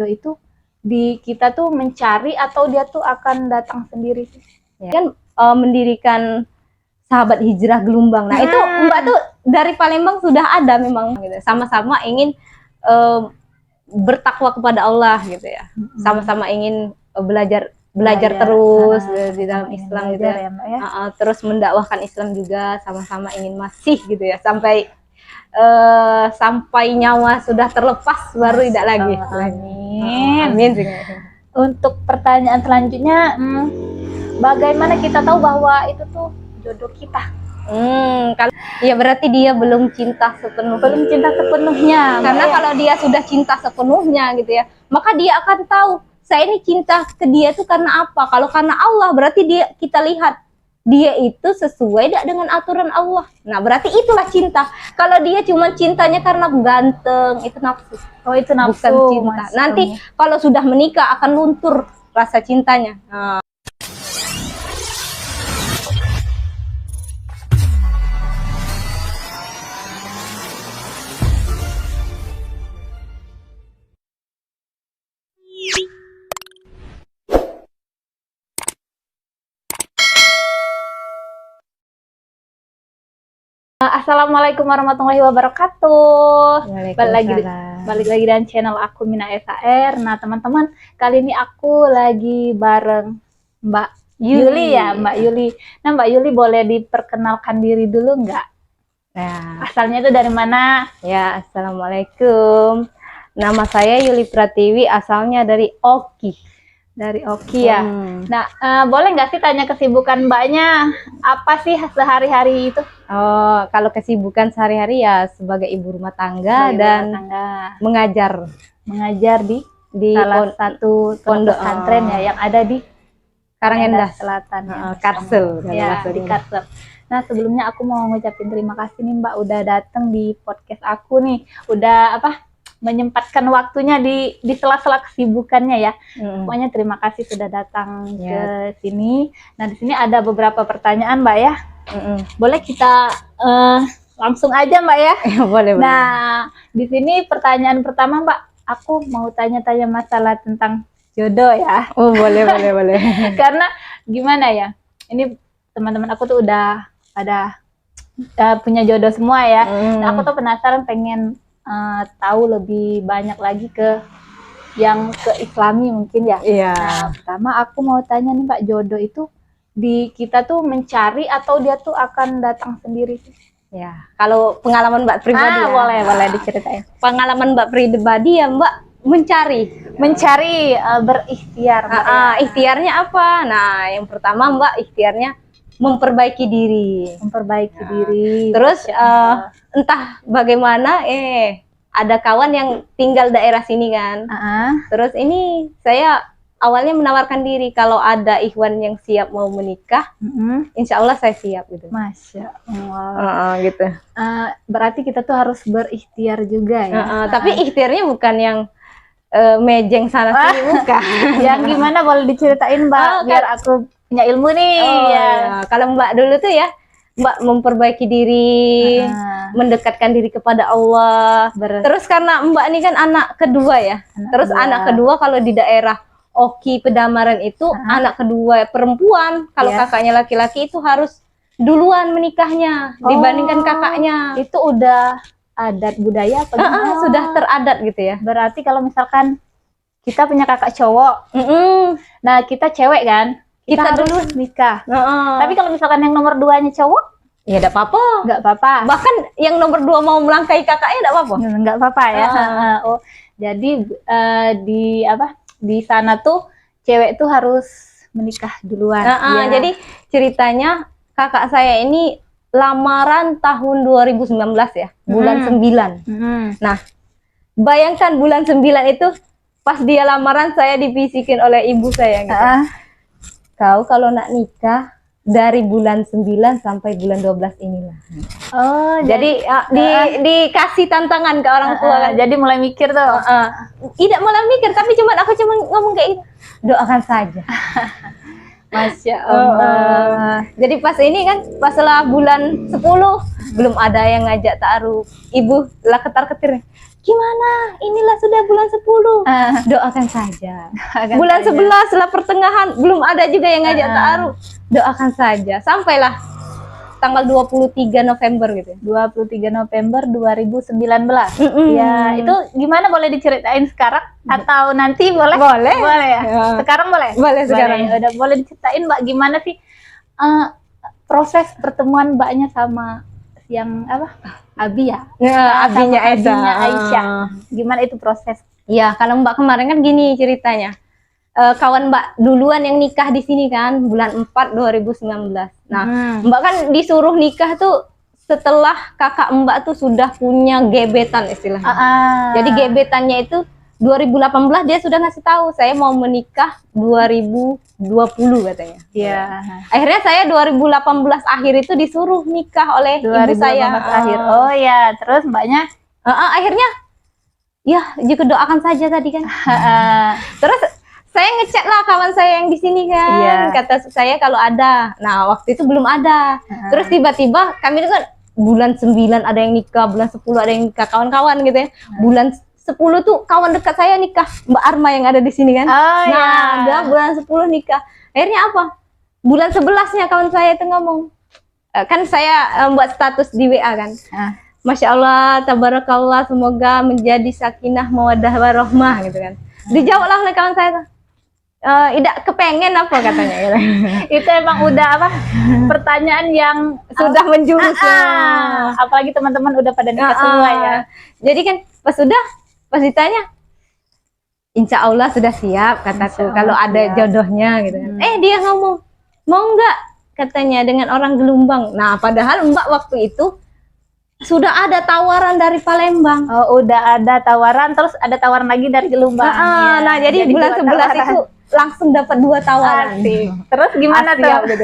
itu di kita tuh mencari atau dia tuh akan datang sendiri sih? Ya. Kan mendirikan sahabat hijrah Gelombang. Nah, itu Mbak tuh dari Palembang sudah ada memang gitu. Sama-sama ingin bertakwa kepada Allah gitu ya. Sama-sama ingin belajar terus di dalam Islam gitu ya. Terus mendakwahkan Islam juga, sama-sama ingin masih gitu ya sampai nyawa sudah terlepas baru tidak lagi. Amin. Amin. Untuk pertanyaan selanjutnya, bagaimana kita tahu bahwa itu tuh jodoh kita? Kalau ya berarti dia belum cinta sepenuhnya. Karena kalau dia sudah cinta sepenuhnya gitu ya, maka dia akan tahu saya ini cinta ke dia itu karena apa. Kalau karena Allah, berarti kita lihat dia itu sesuai tidak dengan aturan Allah. Nah, berarti itulah cinta. Kalau dia cuma cintanya karena ganteng, itu nafsu. Oh, itu nafsu. Bukan cinta. Nanti kalau sudah menikah akan luntur rasa cintanya. Assalamualaikum warahmatullahi wabarakatuh. Balik lagi dengan channel aku Mina SAR. Nah teman-teman, kali ini aku lagi bareng Mbak Yuli ya, Mbak Yuli. Nah Mbak Yuli boleh diperkenalkan diri dulu nggak? Nah, asalnya itu dari mana? Ya, assalamualaikum. Nama saya Yuli Pratiwi, asalnya dari Oki. Dari Oki ya. Nah, boleh nggak sih tanya kesibukan Mbaknya apa sih sehari-hari itu? Oh, kalau kesibukan sehari-hari ya sebagai ibu rumah tangga mengajar di salah satu pondok pesantren ya yang ada di Karangendah Selatan ya. Karsel ya, di Karsel. Nah, sebelumnya aku mau ngucapin terima kasih nih Mbak udah datang di podcast aku nih. Udah menyempatkan waktunya di sela-sela kesibukannya ya. Pokoknya terima kasih sudah datang ke sini. Nah, di sini ada beberapa pertanyaan Mbak ya. Boleh kita langsung aja Mbak ya? Boleh. Nah, di sini pertanyaan pertama Mbak, aku mau tanya-tanya masalah tentang jodoh ya. Oh, boleh. Karena gimana ya? Ini teman-teman aku tuh udah pada punya jodoh semua ya. Nah, aku tuh penasaran pengen tahu lebih banyak lagi ke yang ke Islami mungkin ya. Nah, pertama aku mau tanya nih Mbak, jodoh itu di kita tuh mencari atau dia tuh akan datang sendiri sih? Ya, kalau pengalaman Mbak pribadi boleh diceritain. Pengalaman Mbak pribadi ya Mbak mencari berikhtiar. Ikhtiarnya apa? Nah, yang pertama Mbak ikhtiarnya memperbaiki diri. Terus entah bagaimana ada kawan yang tinggal daerah sini kan. Terus ini saya awalnya menawarkan diri kalau ada ikhwan yang siap mau menikah, insya Allah saya siap gitu. Masya Allah. Gitu. Berarti kita tuh harus berikhtiar juga ya. Tapi ikhtiarnya bukan yang mejeng sana sini, bukan. Yang gimana boleh diceritain Mbak biar aku punya ilmu nih. Kalau Mbak dulu tuh ya Mbak memperbaiki diri, mendekatkan diri kepada Allah. Terus karena Mbak ini kan anak kedua ya. Anak kedua kalau di daerah Oki Pedamaran itu anak kedua perempuan. Kalau kakaknya laki-laki itu harus duluan menikahnya dibandingkan kakaknya. Itu udah adat budaya apa gimana? Sudah teradat gitu ya. Berarti kalau misalkan kita punya kakak cowok, nah kita cewek kan, kita harus nikah. Tapi kalau misalkan yang nomor 2-nya cowok, ya enggak apa-apa. Enggak apa-apa. Bahkan yang nomor 2 mau melangkahi kakaknya enggak apa-apa. Enggak apa-apa ya. Jadi di sana tuh cewek tuh harus menikah duluan. Jadi ceritanya kakak saya ini lamaran tahun 2019 ya, bulan 9. Nah, bayangkan bulan 9 itu pas dia lamaran saya dibisikin oleh ibu saya gitu. Kau kalau nak nikah dari bulan 9 sampai bulan 12 inilah. Jadi dikasih tantangan ke orang tua kan. Jadi mulai mikir tuh. Tidak mulai mikir, tapi aku cuma ngomong kayak gitu. Doakan saja. Masya Allah. Jadi pas ini kan pas setelah bulan 10 belum ada yang ngajak ta'aruf. Ibu lah ketar-ketir. gimana? Inilah sudah bulan 10. Doakan saja. Bulan 11 lah pertengahan, belum ada juga yang ngajak ta'aruf. Doakan saja. Sampailah tanggal 23 November gitu. 23 November 2019. Ya, itu gimana, boleh diceritain sekarang atau nanti boleh? Boleh. Boleh ya. Sekarang boleh? Boleh sekarang. Udah boleh diceritain Mbak gimana sih proses pertemuan Mbaknya sama yang apa? Abi ya? Abinya Aisyah. Gimana itu proses? Ya, kalau Mbak kemarin kan gini ceritanya. Kawan Mbak duluan yang nikah di sini kan bulan 4 2019. Nah, Mbak kan disuruh nikah tuh setelah kakak Mbak tuh sudah punya gebetan istilahnya. Jadi gebetannya itu 2018 dia sudah ngasih tahu saya mau menikah 2020 katanya. Iya. Akhirnya saya 2018 akhir itu disuruh nikah oleh ibu saya. Akhir. Oh ya, terus Mbaknya akhirnya ya juga doakan saja tadi kan. Terus saya ngechat lah kawan saya yang di sini kan. Kata saya kalau ada. Nah, waktu itu belum ada. Terus tiba-tiba kami itu kan bulan 9 ada yang nikah, bulan 10 ada yang nikah, kawan-kawan gitu ya. Bulan 10 tuh kawan dekat saya nikah, Mbak Arma yang ada di sini kan. Dia bulan 10 nikah. Akhirnya apa? Bulan 11-nya kawan saya itu ngomong. Kan saya buat status di WA kan. Masya Allah, tabarakallah, semoga menjadi sakinah mawaddah warahmah gitu kan. Dijawablah oleh kawan saya tuh. Tidak kepengen apa katanya. Itu emang udah apa? Pertanyaan yang sudah menjurus apalagi teman-teman udah pada nikah semua ya. Jadi kan pas ditanya, insya Allah sudah siap kataku kalau ada jodohnya gitu kan. Dia ngomong mau nggak katanya dengan orang Gelumbang. Nah padahal Mbak waktu itu sudah ada tawaran dari Palembang. Oh, udah ada tawaran, terus ada tawaran lagi dari Gelumbang. Nah jadi bulan 11 itu langsung dapat 2 tawaran. Terus gimana tuh? Gitu.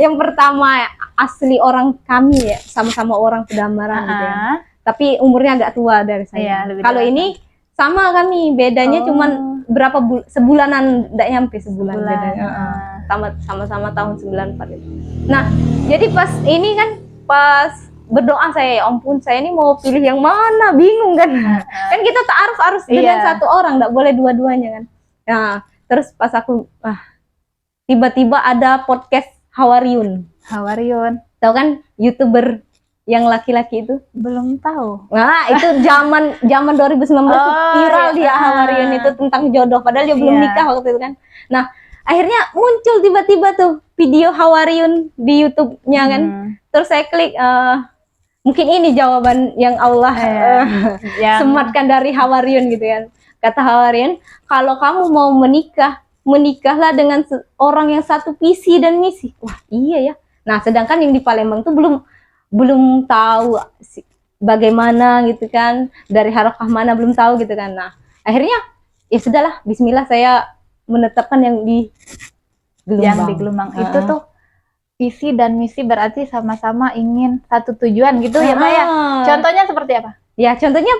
Yang pertama asli orang kami ya, sama-sama orang Pedamaran gitu ya. Tapi umurnya agak tua dari saya. Kalau ini sama kami, bedanya cuman berapa sebulanan, enggak nyampe sebulan bedanya. Sama-sama tahun 94 itu. Nah, jadi pas ini kan pas berdoa saya, ya ampun saya ini mau pilih yang mana, bingung kan. Kan kita ta'aruf harus dengan satu orang, enggak boleh dua-duanya kan. Nah, terus pas aku tiba-tiba ada podcast Hawariun. Tahu kan YouTuber yang laki-laki itu? Belum tahu. Nah, itu zaman 2019 tuh viral dia Hawariun itu tentang jodoh, padahal dia belum nikah waktu itu kan. Nah, akhirnya muncul tiba-tiba tuh video Hawariun di YouTube-nya kan. Terus saya klik mungkin ini jawaban yang Allah sematkan dari Hawariun gitu kan. Kata Hawariun, kalau kamu mau menikah, menikahlah dengan orang yang satu visi dan misi. Wah, iya ya. Nah, sedangkan yang di Palembang tuh belum tahu bagaimana gitu kan, dari harakah mana belum tahu gitu kan. Nah, akhirnya ya sudahlah, bismillah saya menetapkan yang di Gelumbang. Yang di Gelumbang itu tuh visi dan misi berarti sama-sama ingin satu tujuan gitu ya Mbak ya. Contohnya seperti apa? Ya contohnya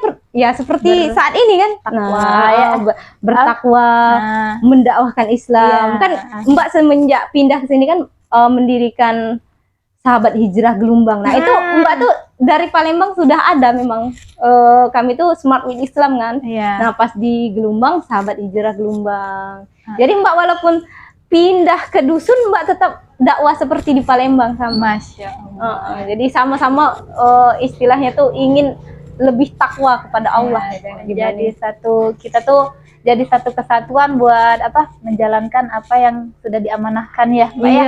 seperti saat ini kan, bertakwa, mendakwahkan Islam. Kan Mbak semenjak pindah ke sini kan mendirikan Sahabat Hijrah Gelumbang. Nah itu Mbak tuh dari Palembang sudah ada memang, kami tuh Smart with Islam kan. Nah pas di Gelumbang Sahabat Hijrah Gelumbang. Jadi Mbak walaupun pindah ke dusun, Mbak tetap dakwah seperti di Palembang sama. Masya Allah. Jadi sama-sama istilahnya tuh ingin lebih takwa kepada Allah. Jadi kita tuh jadi satu kesatuan buat apa, menjalankan apa yang sudah diamanahkan ya Mbak ya.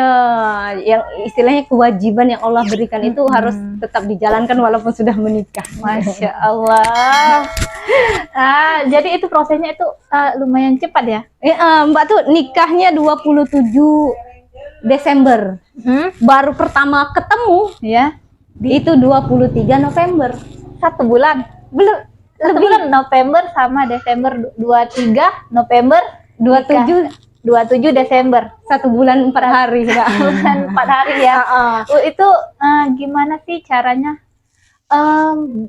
Yang istilahnya kewajiban yang Allah berikan itu harus tetap dijalankan walaupun sudah menikah. Masya Allah. Jadi itu prosesnya itu lumayan cepat ya. Mbak tuh nikahnya 27 Desember. Baru pertama ketemu ya itu 23 November. 1 bulan. Belum. 1 bulan, November sama Desember, 23 November, 27 Desember. 1 bulan 4 hari. 1 bulan 4 hari ya. Itu gimana sih caranya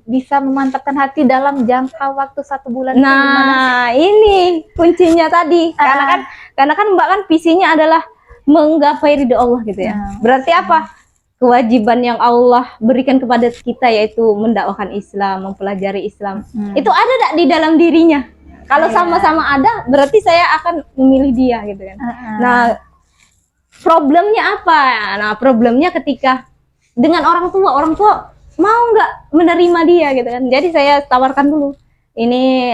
bisa memantapkan hati dalam jangka waktu 1 bulan? Nah, ini kuncinya tadi. Karena kan Mbak kan visinya adalah menggapai ridho Allah gitu ya. Berarti apa? kewajiban yang Allah berikan kepada kita, yaitu mendakwahkan Islam, mempelajari Islam. Itu ada tak di dalam dirinya? Kalau sama-sama ada, berarti saya akan memilih dia gitu kan. Nah, problemnya apa? Nah, problemnya ketika dengan orang tua mau nggak menerima dia gitu kan. Jadi saya tawarkan dulu, ini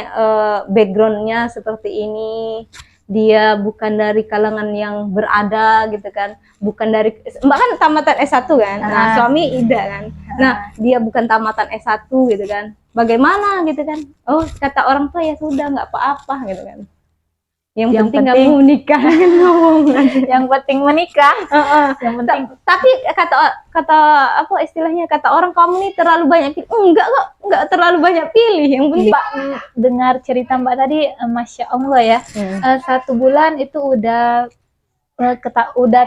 backgroundnya seperti ini, dia bukan dari kalangan yang berada gitu kan, bukan dari, Mbak kan tamatan S1 kan, nah suami Ida kan, nah dia bukan tamatan S1 gitu kan, bagaimana gitu kan. Oh, kata orang tua ya sudah nggak apa-apa gitu kan, yang penting nggak mau nikah. Yang penting menikah. Yang penting. Tapi kata apa istilahnya, kata orang, kamu nih terlalu banyak pilih. Enggak terlalu banyak pilih. Yang penting Mbak dengar cerita Mbak tadi, Masya Allah ya. 1 bulan itu udah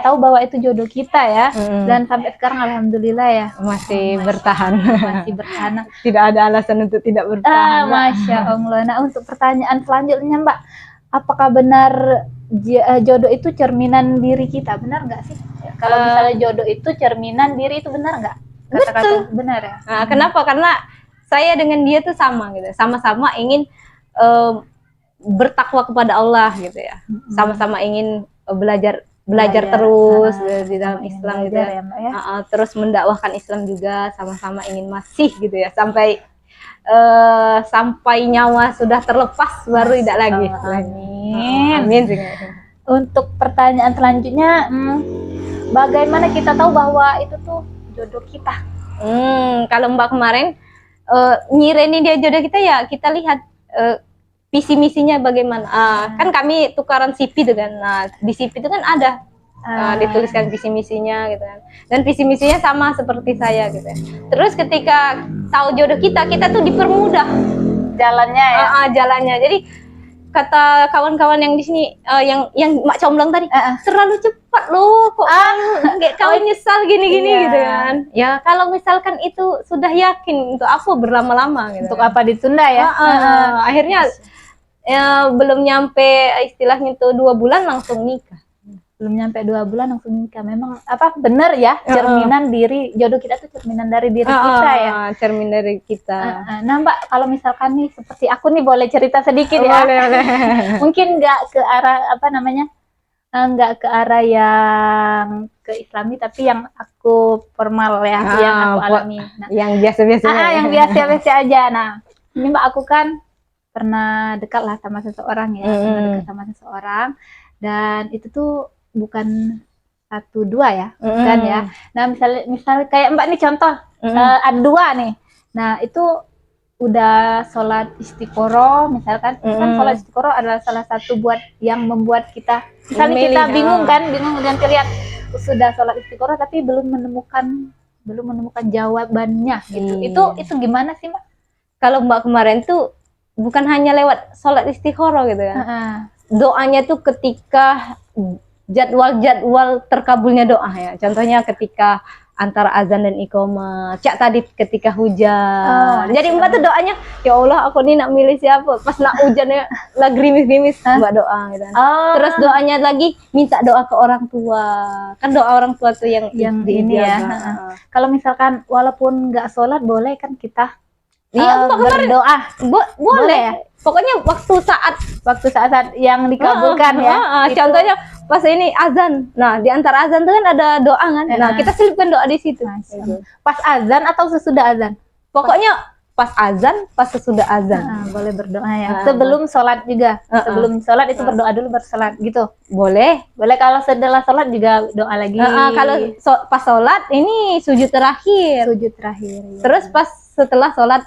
tahu bahwa itu jodoh kita ya. Dan sampai sekarang alhamdulillah ya masih bertahan. Masih bertahan. Tidak ada alasan untuk tidak bertahan. Masya Allah. Nah, untuk pertanyaan selanjutnya Mbak, apakah benar jodoh itu cerminan diri kita? Benar nggak sih? Kalau misalnya jodoh itu cerminan diri, itu benar nggak? Betul. Benar ya? Nah, kenapa? Karena saya dengan dia tuh sama gitu. Sama-sama ingin bertakwa kepada Allah gitu ya. Sama-sama ingin belajar terus di dalam Islam gitu ya. Terus mendakwahkan Islam juga, sama-sama ingin masih gitu ya. Sampai nyawa sudah terlepas baru tidak lagi. Amin. Untuk pertanyaan selanjutnya, bagaimana kita tahu bahwa itu tuh jodoh kita? Kalau Mbak kemarin nyireni dia jodoh kita, ya kita lihat visi misinya bagaimana. Kan kami tukaran CV tuh kan. Nah, di CV itu kan ada dituliskan visi misinya gitu kan, dan visi misinya sama seperti saya gitu ya. Terus ketika tahu jodoh kita tuh dipermudah jalannya ya. Jalannya. Jadi kata kawan-kawan yang di sini, yang Mak Comblang tadi, terlalu cepat loh kok, kau nyesal gini-gini gitu kan. Ya kalau misalkan itu sudah yakin, untuk apa berlama-lama gitu. Untuk apa ditunda ya? Akhirnya belum nyampe istilahnya tuh 2 bulan langsung nikah. Belum nyampe 2 bulan langsung nikah. Memang benar ya, cerminan diri, jodoh kita tuh cerminan dari diri kita ya. Cermin dari kita. Nah Mbak, kalau misalkan nih seperti aku nih, boleh cerita sedikit ya? Boleh. Mungkin nggak ke arah nggak ke arah yang ke Islami, tapi yang aku formal ya, yang aku alami. Nah, yang biasa-biasa. Yang biasa-biasa aja. Nah, ini Mbak, aku kan pernah dekat lah sama seseorang ya, pernah dekat sama seseorang, dan itu tuh bukan 1, 2 ya, kan ya. Nah, misalnya kayak Mbak nih contoh, ada 2 nih. Nah, itu udah sholat istiqoroh misalkan, kan sholat istiqoroh adalah salah satu yang membuat kita, misalnya kita bingung dan terlihat sudah sholat istiqoroh tapi belum menemukan jawabannya gitu. Itu gimana sih Mbak? Kalau Mbak kemarin tuh bukan hanya lewat sholat istiqoroh gitu kan. Doanya tuh ketika jadwal terkabulnya doa ya. Contohnya ketika antara azan dan iqamah, cak tadi ketika hujan. Jadi Mbak tuh doanya, ya Allah aku nih nak milih siapa, pas nak hujannya lagi gerimis-gerimis Mbak doa gitu. Terus doanya lagi minta doa ke orang tua. Kan doa orang tua tuh yang ini ya. Kalau misalkan walaupun nggak sholat, boleh kan kita berdoa? Boleh ya. Pokoknya waktu saat yang dikabulkan ya. Contohnya pas ini azan. Nah, di antara azan tuh kan ada doa kan. Nah, kita selipkan doa di situ. Pas azan atau sesudah azan? Pokoknya pas azan, pas sesudah azan. Boleh berdoa ya. Sebelum sholat juga. Sebelum sholat itu berdoa dulu baru sholat gitu. Boleh. Kalau setelah sholat juga doa lagi. Kalau pas sholat ini sujud terakhir. Ya. Terus pas setelah sholat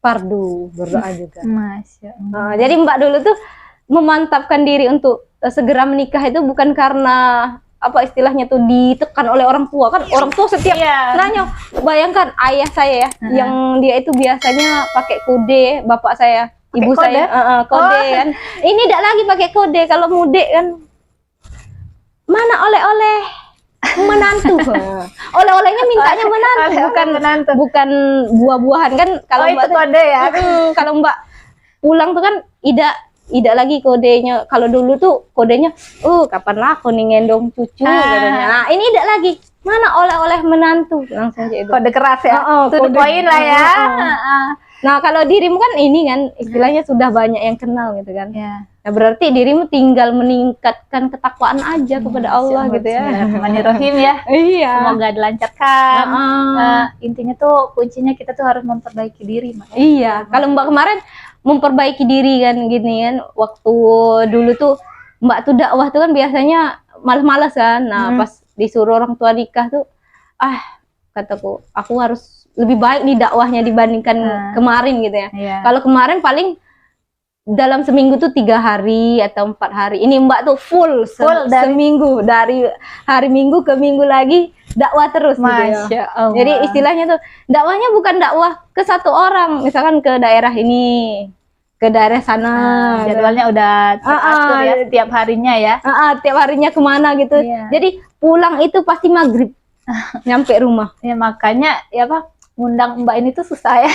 fardu berdoa juga. Masya Allah. Jadi Mbak dulu tuh memantapkan diri untuk segera menikah itu bukan karena apa istilahnya tuh ditekan oleh orang tua kan. Orang tua setiap nanya, bayangkan ayah saya ya, yang dia itu biasanya pakai kode, bapak saya, ibu saya kode kan. Ini tidak lagi pakai kode, kalau mudik kan mana oleh-oleh menantu. Oleh-olehnya mintanya menantu, bukan buah-buahan kan. Kalau Mbak itu kode ya. Kalau Mbak pulang tuh kan tidak lagi kodenya. Kalau dulu tuh kodenya, kapan lah aku nih ngendong cucu katanya. Nah, ini tidak lagi. mana oleh-oleh menantu, langsung kayak itu. Kode keras ya. Itu Kode. poin lah ya. Nah, kalau dirimu kan ini kan istilahnya sudah banyak yang kenal gitu kan. Ya. Nah, berarti dirimu tinggal meningkatkan ketakwaan aja kepada Allah gitu ya. Bismillahirrahmanirrahim ya. Iya. Semoga dilancarkan. Intinya tuh kuncinya kita tuh harus memperbaiki diri, Mbak. Iya. Kalau Mbak kemarin memperbaiki diri kan gini kan, waktu dulu tuh Mbak tuh dakwah tuh kan biasanya malas-malas kan. Nah, pas disuruh orang tua nikah tuh, kataku, aku harus lebih baik nih dakwahnya dibandingkan kemarin gitu ya. Iya. Kalau kemarin paling dalam seminggu tuh 3 hari atau 4 hari. Ini Mbak tuh full dari seminggu, dari hari Minggu ke Minggu lagi dakwah terus gitu ya. Masya Allah. Jadi istilahnya tuh dakwahnya bukan dakwah ke satu orang, misalkan ke daerah ini, ke daerah sana. Jadwalnya udah teratur ya setiap harinya ya. Tiap harinya kemana gitu. Iya. Jadi pulang itu pasti maghrib nyampe rumah. Ya makanya ya Pak, ngundang Mbak ini tuh susah ya.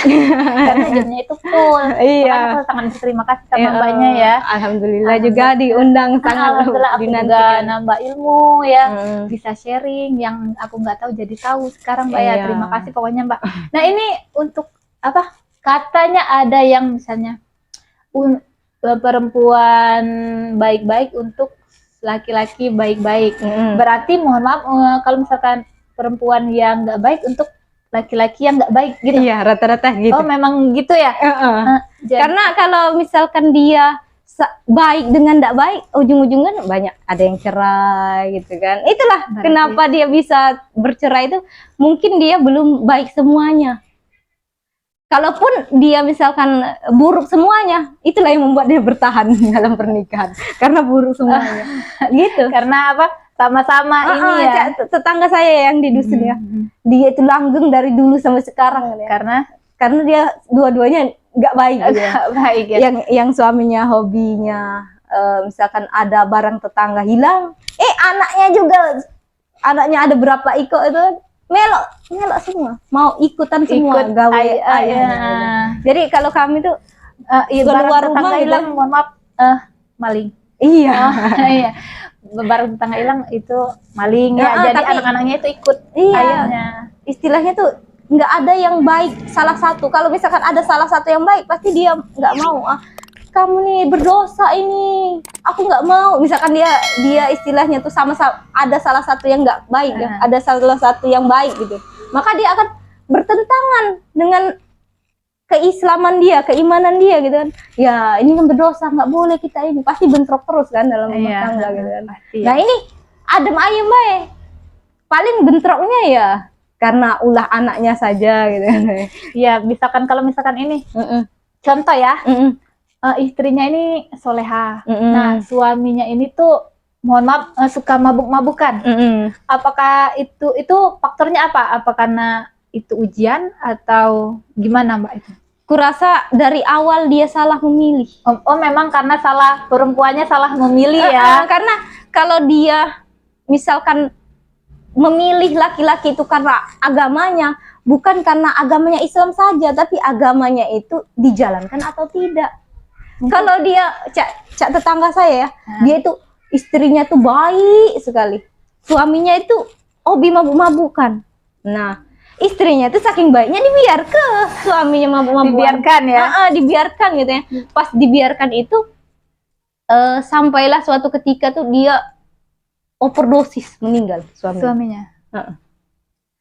Karena jamnya itu full. Iya. Makanya aku sangat berterima kasih sama Mbaknya ya. Alhamdulillah juga diundang, sangat Alhamdulillah aku juga dinantikan. nambah ilmu ya. Bisa sharing yang aku nggak tahu jadi tahu sekarang Mbak ya. Iya. Terima kasih pokoknya Mbak. Nah ini untuk apa? Katanya ada yang misalnya perempuan baik-baik untuk laki-laki baik-baik. Berarti mohon maaf kalau misalkan perempuan yang nggak baik untuk laki-laki yang nggak baik gitu. Iya, rata-rata gitu. Oh memang gitu ya. Karena kalau misalkan dia baik dengan nggak baik, ujung-ujungnya banyak ada yang cerai gitu kan. Itulah berarti kenapa dia bisa bercerai itu, mungkin dia belum baik semuanya. Kalaupun dia misalkan buruk semuanya, itulah yang membuat dia bertahan dalam pernikahan. Karena buruk semuanya. Gitu. Karena apa? Sama-sama ini ya. Tetangga saya yang di dusun ya. Dia itu langgeng dari dulu sampai sekarang ya. Karena dia dua-duanya nggak baik gitu ya. Baik ya. Yang suaminya hobinya misalkan ada barang tetangga hilang, anaknya ada berapa ikut itu melok semua, mau ikutan semua gawe ayahnya. Jadi kalau kami tuh keluar rumah hilang, mohon maaf, maling. Iya. Iya. Barang tetangga hilang itu maling ya. Jadi anak-anaknya itu ikut ayahnya. Istilahnya tuh nggak ada yang baik salah satu. Kalau misalkan ada salah satu yang baik, pasti dia nggak mau. Kamu nih berdosa ini, aku nggak mau. Misalkan dia istilahnya tuh sama-sama ada salah satu yang nggak baik ya, ada salah satu yang baik gitu, maka dia akan bertentangan dengan keislaman dia, keimanan dia gitu kan. Ya ini kan berdosa, nggak boleh kita ini, pasti bentrok terus kan dalam rumah tangga gitu kan. Nah ini adem ayem baik, paling bentroknya ya karena ulah anaknya saja gitu kan. Ya misalkan kalau misalkan ini contoh ya, istrinya ini soleha, nah suaminya ini tuh mohon maaf suka mabuk-mabukan. Apakah itu faktornya apa? Apa karena itu ujian atau gimana Mbak itu? Kurasa dari awal dia salah memilih. Oh memang karena perempuannya salah memilih ya. Karena kalau dia misalkan memilih laki-laki itu karena agamanya, bukan karena agamanya Islam saja, tapi agamanya itu dijalankan atau tidak. Kalau dia cak tetangga saya ya, dia itu istrinya tuh baik sekali, suaminya itu hobi mabuk-mabukan. Nah istrinya tuh saking baiknya suaminya mabuk-mabukan. Dibiarkan ya? Dibiarkan gitu ya. Pas dibiarkan itu sampailah suatu ketika tuh dia overdosis, meninggal suaminya.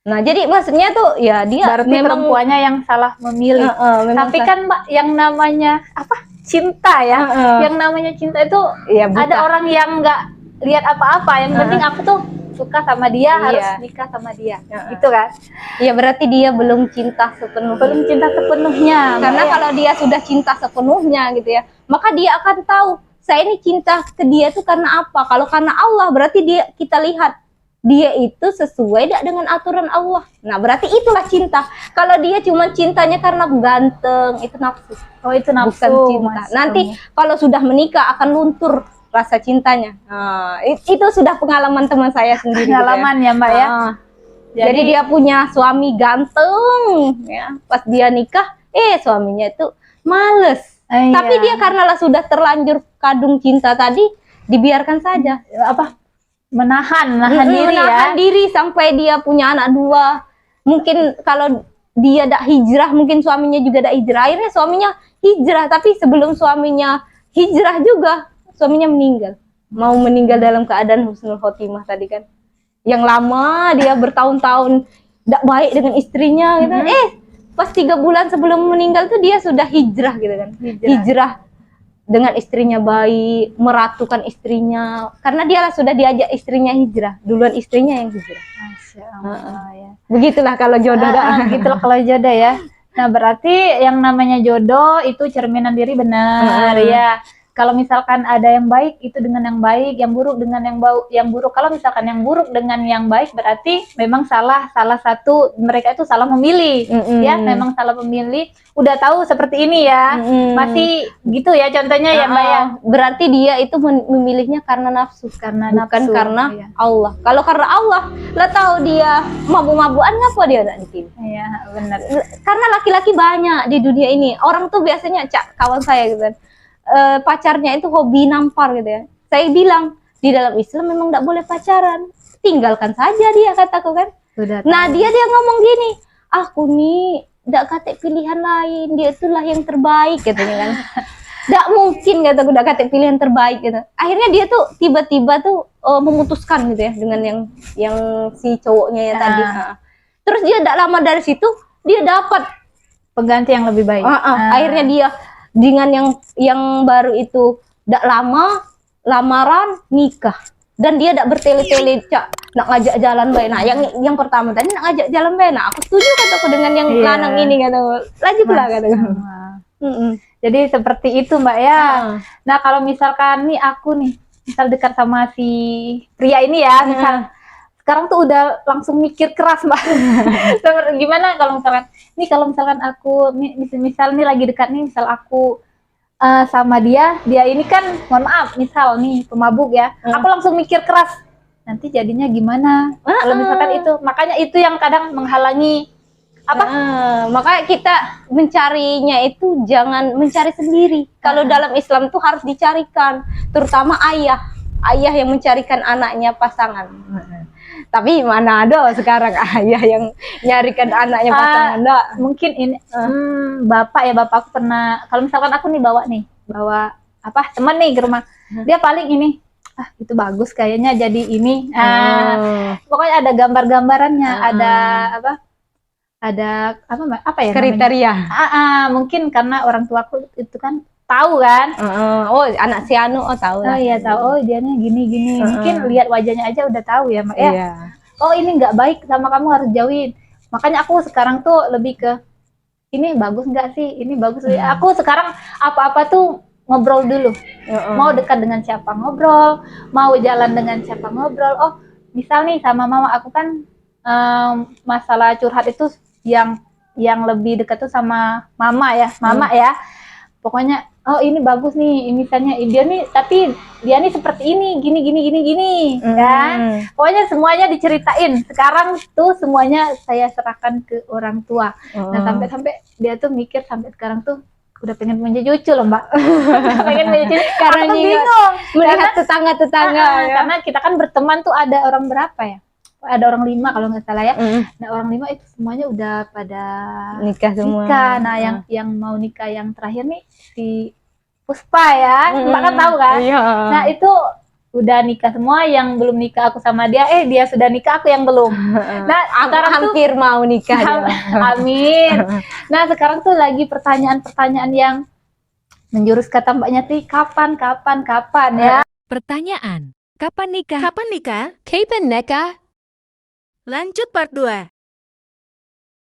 Nah jadi maksudnya tuh ya dia berarti memang perempuannya yang salah memilih. Tapi kan Mbak yang namanya apa? Cinta ya. Yang namanya cinta itu ya, ada orang yang nggak lihat apa-apa, yang penting aku tuh suka sama dia, harus nikah sama dia, gitu kan? Iya berarti dia belum cinta sepenuhnya. Karena kalau dia sudah cinta sepenuhnya gitu ya, maka dia akan tahu saya ini cinta ke dia itu karena apa. Kalau karena Allah, berarti kita lihat dia itu sesuai tidak dengan aturan Allah. Nah berarti itulah cinta. Kalau dia cuma cintanya karena ganteng, itu nafsu. Oh itu nafsu, bukan cinta. Nanti kalau sudah menikah akan luntur rasa cintanya. Nah, itu sudah pengalaman teman saya sendiri. Pengalaman ya Mbak ya. Jadi dia punya suami ganteng, ya. Pas dia nikah, suaminya itu males. Tapi dia karena sudah terlanjur kadung cinta tadi, dibiarkan saja. menahan diri ya. Menahan diri sampai dia punya anak 2. Mungkin kalau dia tidak hijrah, mungkin suaminya juga tidak hijrah. Akhirnya suaminya hijrah, tapi sebelum suaminya hijrah juga suaminya meninggal. Mau meninggal dalam keadaan husnul khotimah tadi kan. Yang lama dia bertahun-tahun tidak baik dengan istrinya gitu. Pas 3 bulan sebelum meninggal tuh dia sudah hijrah gitu kan. Hijrah dengan istrinya baik, meratukan istrinya. Karena dia sudah diajak istrinya hijrah. Duluan istrinya yang hijrah. Masya Allah ya. Begitulah kalau jodoh. Gitulah kalau jodoh ya. Nah, berarti yang namanya jodoh itu cerminan diri benar ya. Kalau misalkan ada yang baik itu dengan yang baik, yang buruk dengan yang buruk. Kalau misalkan yang buruk dengan yang baik berarti memang salah satu mereka itu salah memilih. Ya, memang salah memilih. Udah tahu seperti ini ya. Masih gitu ya contohnya ya, Mbak ya. Berarti dia itu memilihnya karena nafsu, bukan karena Allah. Kalau karena Allah, lah tahu dia mabuk-mabukan ngapa dia enggak dipilih? Iya, benar. Karena laki-laki banyak di dunia ini. Orang tuh biasanya kawan saya gitu kan. Pacarnya itu hobi nampar gitu ya. Saya bilang di dalam Islam memang tidak boleh pacaran, tinggalkan saja dia, kataku kan. Nah dia ngomong gini, aku nih tidak kate pilihan lain, dia itulah yang terbaik katanya kan. Tidak mungkin kataku tidak kate pilihan terbaik gitu. Akhirnya dia tuh tiba-tiba tuh memutuskan gitu ya dengan yang si cowoknya ya tadi. Terus dia tidak lama dari situ dia dapat pengganti yang lebih baik. Akhirnya dia dengan yang baru itu tidak lama lamaran nikah dan dia tidak bertele-tele nak ngajak jalan baik. Nah yang pertama tadi nak ngajak jalan baik. Nah aku setuju kataku dengan yang lanang ini kataku. Lanjutlah kataku. Jadi seperti itu Mbak ya. Nah kalau misalkan nih aku nih misal dekat sama si pria ini ya, misal sekarang tuh udah langsung mikir keras Mbak. Gimana kalau misalkan aku misal nih lagi dekat nih, misal aku sama dia ini kan mohon maaf misal nih pemabuk ya, aku langsung mikir keras nanti jadinya gimana kalau misalkan itu. Makanya itu yang kadang menghalangi makanya kita mencarinya itu jangan mencari sendiri. Kalau dalam Islam tuh harus dicarikan, terutama ayah yang mencarikan anaknya pasangan. Tapi mana ada sekarang ayah yang nyarikan anaknya pasangan. Mungkin ini bapak aku pernah, kalau misalkan aku nih bawa teman nih ke rumah, dia paling ini itu bagus kayaknya jadi ini. Pokoknya ada gambar-gambarannya, ada apa ya kriteria. Mungkin karena orang tuaku itu kan tahu kan. Oh anak si Anu tahu lah. Iya tahu. Oh dianya gini. Mungkin lihat wajahnya aja udah tahu ya Mbak ya. Oh ini nggak baik sama kamu, harus jauhin. Makanya aku sekarang tuh lebih ke ini bagus nggak sih, ini bagus. Aku sekarang apa-apa tuh ngobrol dulu. Mau dekat dengan siapa ngobrol, mau jalan dengan siapa ngobrol. Oh misal nih sama mama aku kan masalah curhat itu yang lebih dekat tuh sama mama ya. Pokoknya oh ini bagus nih, misalnya dia nih, tapi dia nih seperti ini, gini kan. Pokoknya semuanya diceritain. Sekarang tuh semuanya saya serahkan ke orang tua. Nah sampai dia tuh mikir sampai sekarang tuh udah pengen punya cucu loh Mbak. Pengen punya cucu karena bingung melihat tetangga-tetangga ya. Karena kita kan berteman tuh ada orang berapa ya? Ada orang 5 kalau nggak salah ya. Nah orang 5 itu semuanya udah pada nikah semua. Nah yang mau nikah yang terakhir nih si Puspa ya, Mbak kan tahu kan? Nah itu udah nikah semua, yang belum nikah aku sama dia, dia sudah nikah, aku yang belum. Nah sekarang hampir tuh, mau nikah. Amin. Nah sekarang tuh lagi pertanyaan yang menjurus kata Mbaknya tuh kapan ya? Pertanyaan, kapan nikah? Kapan nikah? Lanjut part 2.